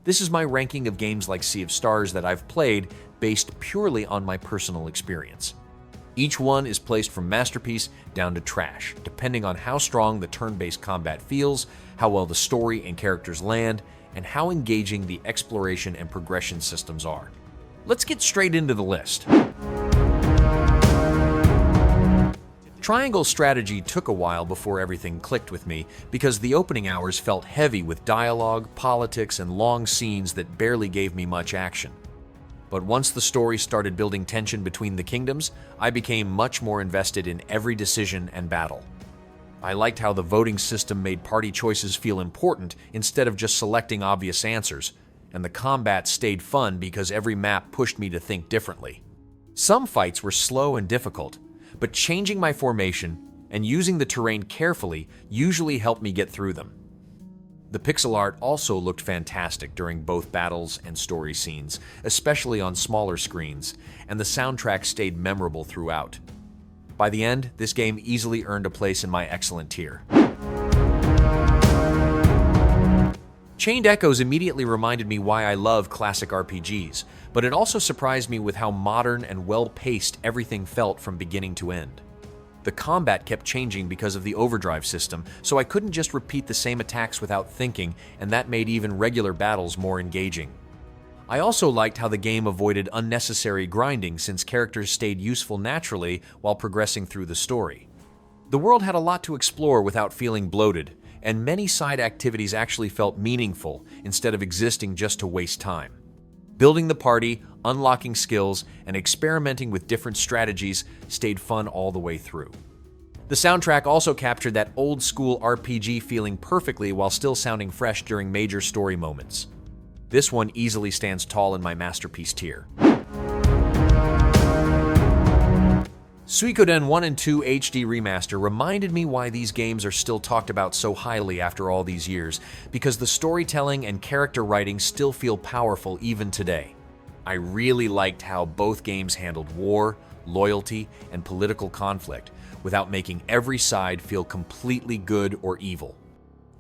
This is my ranking of games like Sea of Stars that I've played based purely on my personal experience. Each one is placed from masterpiece down to trash, depending on how strong the turn-based combat feels, how well the story and characters land, and how engaging the exploration and progression systems are. Let's get straight into the list. Triangle Strategy took a while before everything clicked with me because the opening hours felt heavy with dialogue, politics, and long scenes that barely gave me much action. But once the story started building tension between the kingdoms, I became much more invested in every decision and battle. I liked how the voting system made party choices feel important instead of just selecting obvious answers, and the combat stayed fun because every map pushed me to think differently. Some fights were slow and difficult, but changing my formation and using the terrain carefully usually helped me get through them. The pixel art also looked fantastic during both battles and story scenes, especially on smaller screens, and the soundtrack stayed memorable throughout. By the end, this game easily earned a place in my excellent tier. Chained Echoes immediately reminded me why I love classic RPGs, but it also surprised me with how modern and well-paced everything felt from beginning to end. The combat kept changing because of the overdrive system, so I couldn't just repeat the same attacks without thinking, and that made even regular battles more engaging. I also liked how the game avoided unnecessary grinding since characters stayed useful naturally while progressing through the story. The world had a lot to explore without feeling bloated, and many side activities actually felt meaningful instead of existing just to waste time. Building the party, unlocking skills, and experimenting with different strategies stayed fun all the way through. The soundtrack also captured that old-school RPG feeling perfectly while still sounding fresh during major story moments. This one easily stands tall in my masterpiece tier. Suikoden 1 and 2 HD Remaster reminded me why these games are still talked about so highly after all these years, because the storytelling and character writing still feel powerful even today. I really liked how both games handled war, loyalty, and political conflict without making every side feel completely good or evil.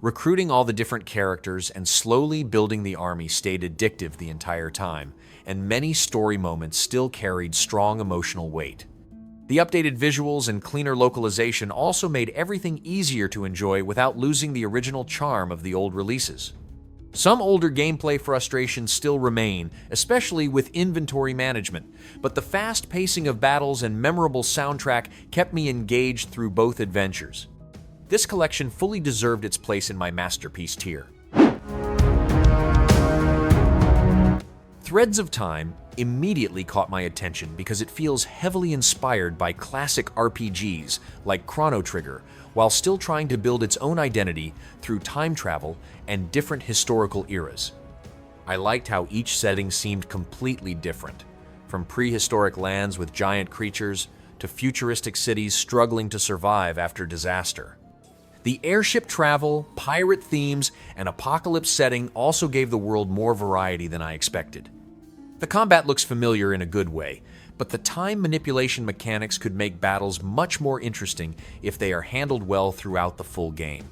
Recruiting all the different characters and slowly building the army stayed addictive the entire time, and many story moments still carried strong emotional weight. The updated visuals and cleaner localization also made everything easier to enjoy without losing the original charm of the old releases. Some older gameplay frustrations still remain, especially with inventory management, but the fast pacing of battles and memorable soundtrack kept me engaged through both adventures. This collection fully deserved its place in my masterpiece tier. Threads of Time immediately caught my attention because it feels heavily inspired by classic RPGs like Chrono Trigger, while still trying to build its own identity through time travel and different historical eras. I liked how each setting seemed completely different, from prehistoric lands with giant creatures to futuristic cities struggling to survive after disaster. The airship travel, pirate themes, and apocalypse setting also gave the world more variety than I expected. The combat looks familiar in a good way, but the time manipulation mechanics could make battles much more interesting if they are handled well throughout the full game.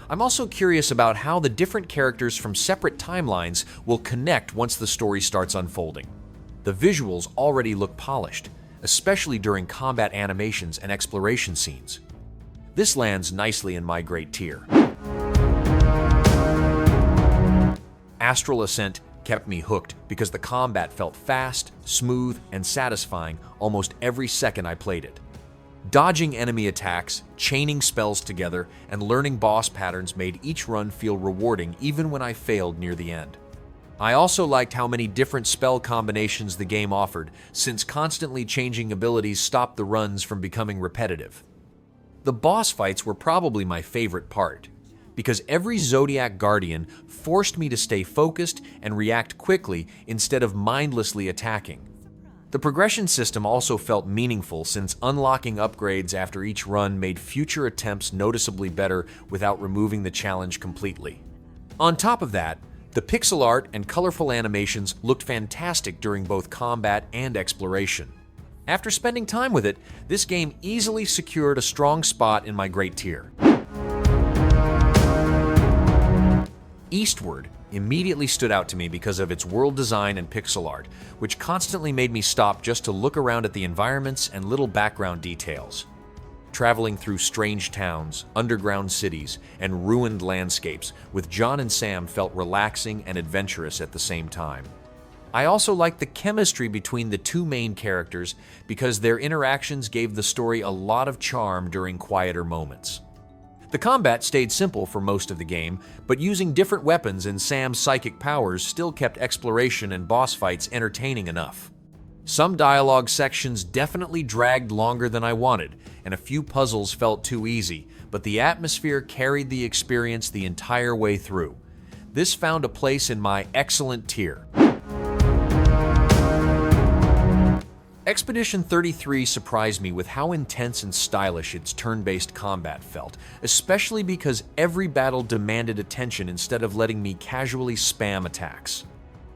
I'm also curious about how the different characters from separate timelines will connect once the story starts unfolding. The visuals already look polished, especially during combat animations and exploration scenes. This lands nicely in my great tier. Astral Ascent kept me hooked because the combat felt fast, smooth, and satisfying almost every second I played it. Dodging enemy attacks, chaining spells together, and learning boss patterns made each run feel rewarding even when I failed near the end. I also liked how many different spell combinations the game offered, since constantly changing abilities stopped the runs from becoming repetitive. The boss fights were probably my favorite part, because every Zodiac Guardian forced me to stay focused and react quickly instead of mindlessly attacking. The progression system also felt meaningful since unlocking upgrades after each run made future attempts noticeably better without removing the challenge completely. On top of that, the pixel art and colorful animations looked fantastic during both combat and exploration. After spending time with it, this game easily secured a strong spot in my great tier. Eastward immediately stood out to me because of its world design and pixel art, which constantly made me stop just to look around at the environments and little background details. Traveling through strange towns, underground cities, and ruined landscapes with John and Sam felt relaxing and adventurous at the same time. I also liked the chemistry between the two main characters because their interactions gave the story a lot of charm during quieter moments. The combat stayed simple for most of the game, but using different weapons and Sam's psychic powers still kept exploration and boss fights entertaining enough. Some dialogue sections definitely dragged longer than I wanted, and a few puzzles felt too easy, but the atmosphere carried the experience the entire way through. This found a place in my excellent tier. Expedition 33 surprised me with how intense and stylish its turn-based combat felt, especially because every battle demanded attention instead of letting me casually spam attacks.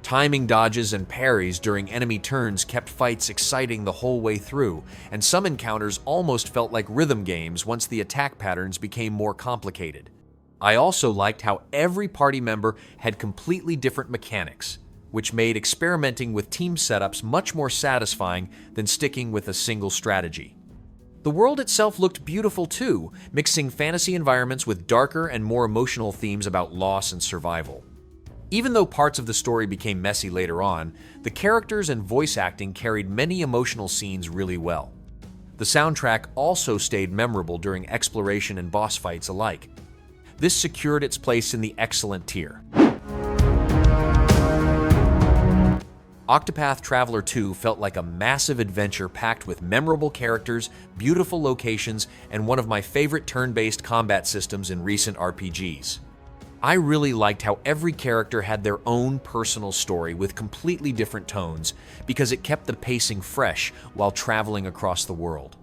Timing dodges and parries during enemy turns kept fights exciting the whole way through, and some encounters almost felt like rhythm games once the attack patterns became more complicated. I also liked how every party member had completely different mechanics, which made experimenting with team setups much more satisfying than sticking with a single strategy. The world itself looked beautiful too, mixing fantasy environments with darker and more emotional themes about loss and survival. Even though parts of the story became messy later on, the characters and voice acting carried many emotional scenes really well. The soundtrack also stayed memorable during exploration and boss fights alike. This secured its place in the excellent tier. Octopath Traveler II felt like a massive adventure packed with memorable characters, beautiful locations, and one of my favorite turn-based combat systems in recent RPGs. I really liked how every character had their own personal story with completely different tones because it kept the pacing fresh while traveling across the world.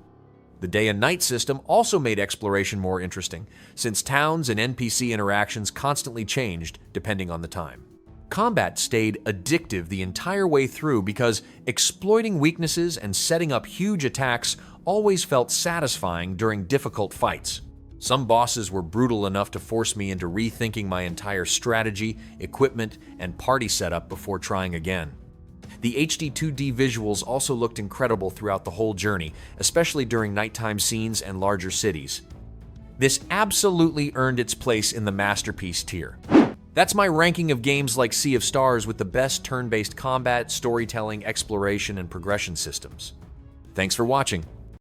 The day and night system also made exploration more interesting, since towns and NPC interactions constantly changed depending on the time. Combat stayed addictive the entire way through because exploiting weaknesses and setting up huge attacks always felt satisfying during difficult fights. Some bosses were brutal enough to force me into rethinking my entire strategy, equipment, and party setup before trying again. The HD 2D visuals also looked incredible throughout the whole journey, especially during nighttime scenes and larger cities. This absolutely earned its place in the masterpiece tier. That's my ranking of games like Sea of Stars with the best turn-based combat, storytelling, exploration, and progression systems. Thanks for watching.